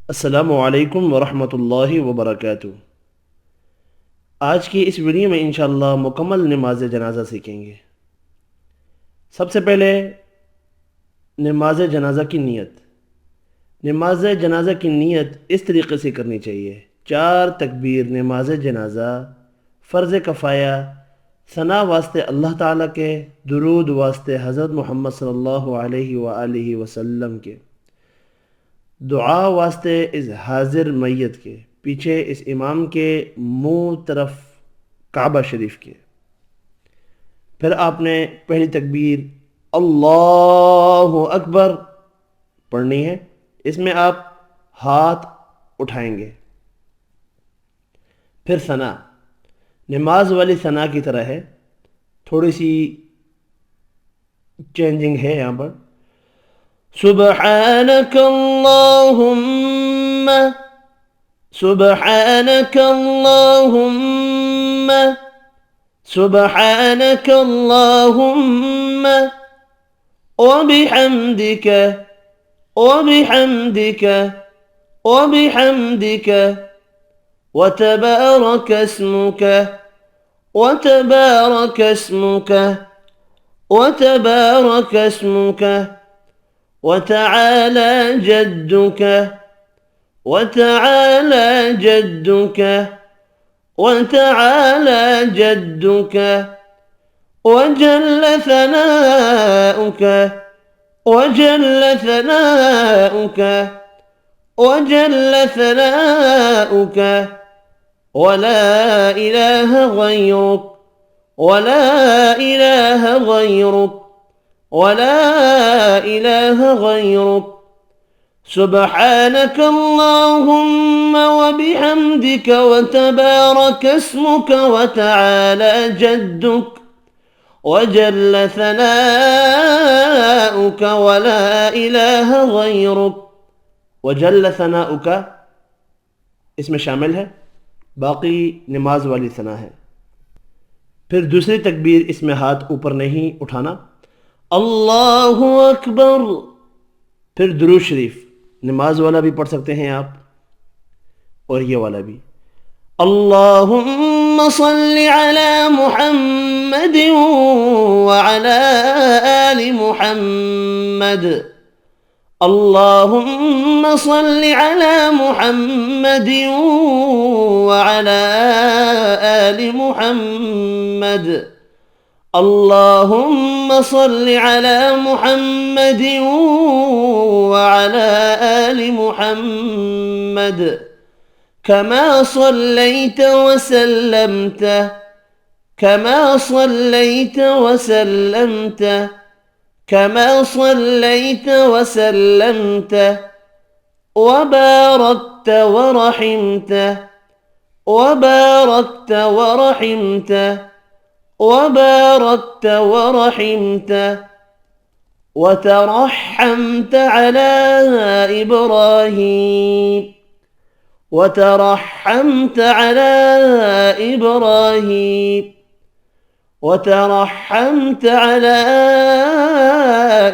अस्सलामु अलैकुम वरहमतुल्लाहि वबरकातुह। आज की इस वीडियो में इंशाअल्लाह मुकम्मल नमाज जनाजा सीखेंगे। सबसे पहले नमाज जनाजा की नीयत। नमाज जनाजा की नीयत इस तरीके से करनी चाहिए। 4 तकबीर नमाज जनाजा, फ़र्ज़ कफ़ाया, सना वास्ते अल्लाह ताला के, दुरूद वास्ते हज़रत मोहम्मद सल्लल्लाहु अलैहि वालैहि वसल्लम के, दुआ वास्ते इस हाजिर मैयत के, पीछे इस इमाम के मुंह तरफ काबा शरीफ के। फिर आपने पहली तकबीर अल्लाहु अकबर पढ़नी है। इसमें आप हाथ उठाएंगे। फिर सना नमाज वाली सना की तरह है, थोड़ी सी चेंजिंग है यहाँ पर। सुबहानक अल्लाहुम्मा, सुबहानक अल्लाहुम्मा, सुबहानक अल्लाहुम्मा व बिहम्दिक, व बिहम्दिक, व बिहम्दिक व तबारक अस्मुक, व तबारक अस्मुक, व तबारक अस्मुक व तआला जद्दुक, व तआला जद्दुक, व तआला जद्दुक वजल थनाउक, वजल थनाउक, वजल थनाउक वला इलाहा गैरुक, वला इलाहा गैरुक, वला इलाहा गैरुक। सुब्हानक अल्लाहुम्मा व बिहम्दिक व तबारक अस्मुक व तआला जद्दुक वजल सनाउक वला इलाहा गैरुक। वजल सनाउक इसमें शामिल है, बाकी नमाज वाली सना है। फिर दूसरी तकबीर, इसमें हाथ ऊपर नहीं उठाना, अल्लाहु अकबर। फिर दुरूद शरीफ नमाज वाला भी पढ़ सकते हैं आप, और ये वाला भी। अल्लाहुम्मा सल्लि अला मुहम्मद व अला आलि मुहम्मद, अल्लाहुम्मा सल्लि अला मुहम्मद व अला आलि मुहम्मद, अल्लाहुम्मा सल्लि अला मुहम्मद व अला आलि मुहम्मद कमा सल्लैत वसल्लमत, कमा सल्लैत वसल्लमत, कमा सल्लैत वसल्लमत वबारकत वरहिमत, वबारकत वरहिमत, वबारकत वरहिमत वतरहमत अला इब्राहीम, वतरहमत अला इब्राहीम, वतरहमत अला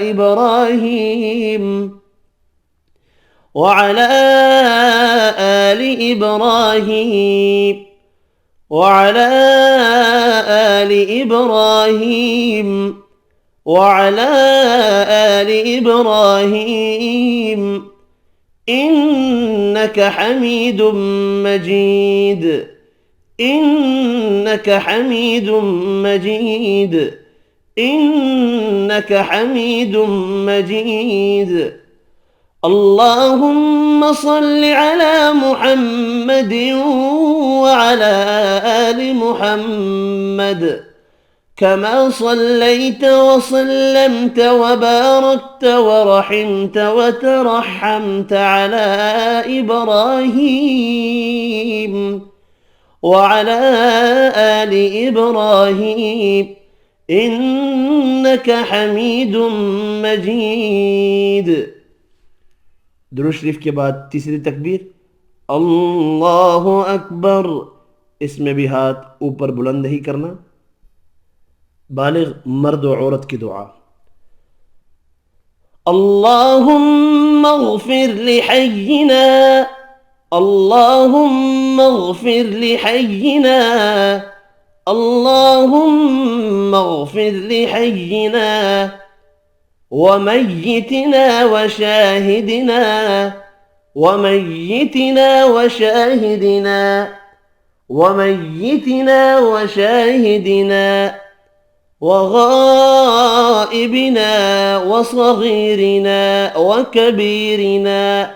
इब्राहीम वअला आलि इब्राहीम, वअला आलि इब्राहीम, वअला आलि इब्राहीम इन्नक हमीदुम मजीद, इन्नक हमीदुम मजीद, इन्नक हमीदुम मजीद। अल्लाहुम्मा सल्लि अला मुहम्मद व अला आलि मुहम्मद कमा सल्लैत वसल्लमत वबारकत वरहिमत वतरहमत अला इब्राहीम वअला आलि इब्राहीम इन्नक हमीदुम मजीद। दुरूद शरीफ के बाद तीसरी तकबीर अल्लाहु अकबर, इसमें भी हाथ ऊपर बुलंद ही करना। बालिग मर्द और औरत की दुआ। اللهم اغفر لحينا، اللهم اغفر لحينا، اللهم اغفر لحينا وميتنا وشاهدنا، وميتنا وشاهدنا، وميتنا وشاهدنا، وغائبنا وصغيرنا وكبيرنا،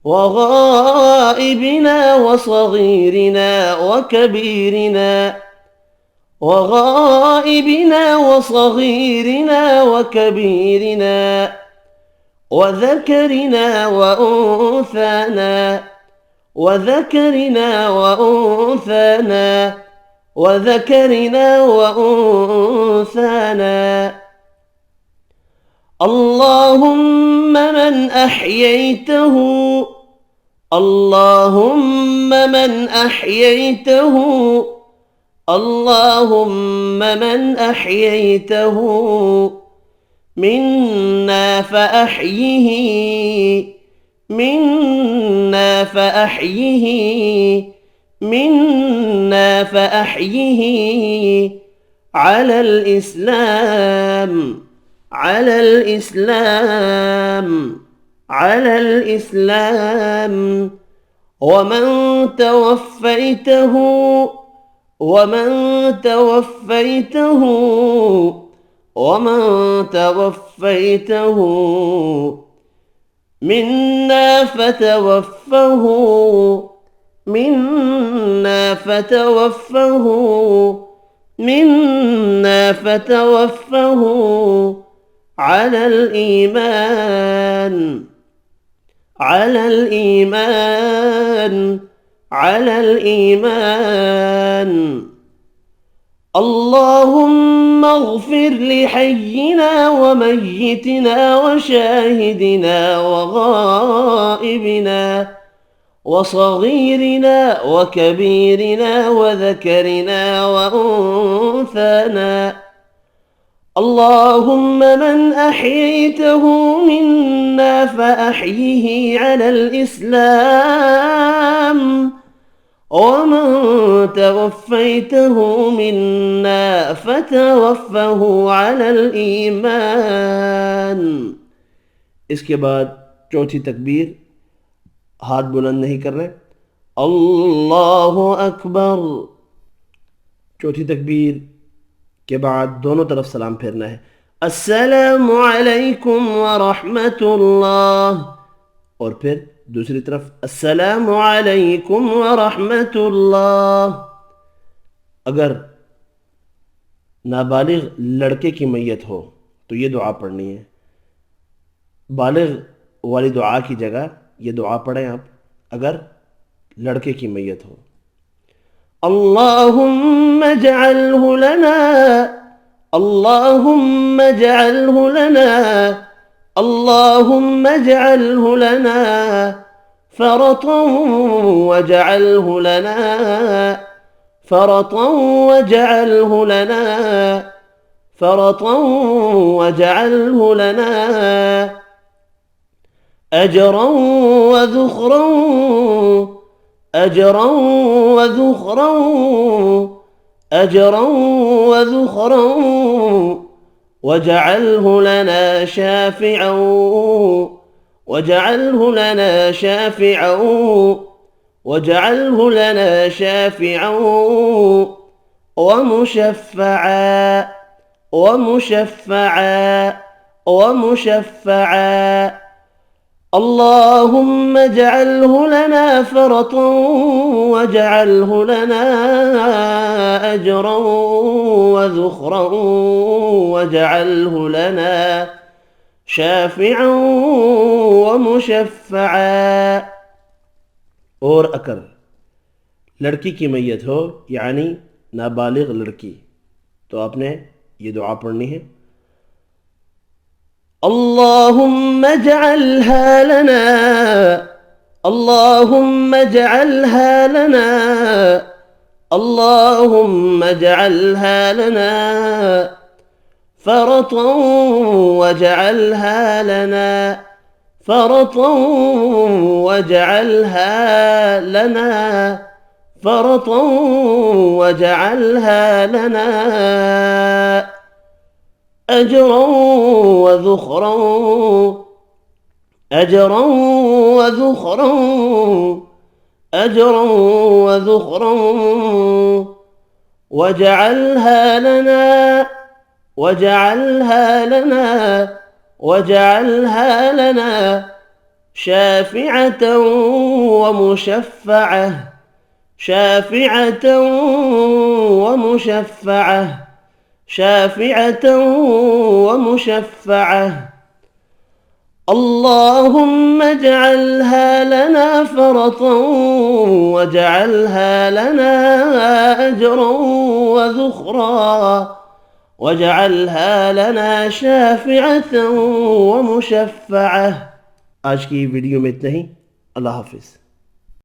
وغائبنا وصغيرنا وكبيرنا، وغائبنا وصغيرنا وكبيرنا، وذكرنا وأنثانا، وذكرنا وأنثانا، وذكرنا وأنثانا. اللهم من أحييته، اللهم من أحييته، اللهم من أحييته منا فأحيه، منا فأحيه، منا فأحيه على الإسلام، على الإسلام، على الإسلام. ومن توفيته، ومن توفيته، ومن توفيته منا فتوفه، منا فتوفه، منا فتوفه على الإيمان، على الإيمان، على الإيمان. اللهم اغفر لحينا وميتنا وشاهدنا وغائبنا وصغيرنا وكبيرنا وذكرنا وأنثانا. اللهم من أحييته منا فأحيه على الإسلام، ومن توفيته منا فتوفه على الإيمان. इसके बाद चौथी तकबीर, हाथ बुलंद नहीं कर रहे, अल्लाहु अकबर। चौथी तकबीर के बाद दोनों तरफ सलाम फेरना है, अस्सलामु अलैकुम व रहमतुल्लाह, और फिर दूसरी तरफ अस्सलामु अलैकुम व रहमतुल्लाह। अगर नाबालिग लड़के की मैयत हो तो ये दुआ पढ़नी है, बालिग वाली दुआ की जगह ये दुआ पढ़ें आप अगर लड़के की मैयत हो। अल्लाहुम्मा जअल्हु लना, अल्लाहुम्मा जअल्हु लना, अल्लाहुम्मा जअल्हु लना फरतन वजअल्हु लना, फरतन वजअल्हु लना, फरतन वजअल्हु लना अजरन वज़ुखरन, अजरन वज़ुखरन, अजरन वज़ुखरन वजअल्हु लना शाफिअन, वजअल्हु लना शाफिअन, वजअल्हु लना शाफिअन वमुशफ़्फ़अ, वमुशफ़्फ़अ, वमुशफ़्फ़अ। اللهم اجعله لنا فرطا واجعله لنا أجرا وذخرا واجعله لنا شافعا ومشفعا. और अगर लड़की की मैयत हो यानी नाबालिग लड़की तो आपने ये दुआ पढ़नी है, اللهم اجعلها لنا، اللهم اجعلها لنا، اللهم اجعلها لنا فرطا واجعلها لنا فرطا واجعلها لنا فرطا واجعلها لنا أجرا وذخرا أجرا وذخرا أجرا وذخرا واجعلها لنا واجعلها لنا واجعلها لنا شافعة ومشفعة شافعة ومشفعة شافعة ومشفعة اللهم اجعلها لنا فرطا واجعلها لنا أجرا وذخرا واجعلها لنا شافعة ومشفعة। आज की वीडियो में इतना ही। अल्लाह हाफिज़।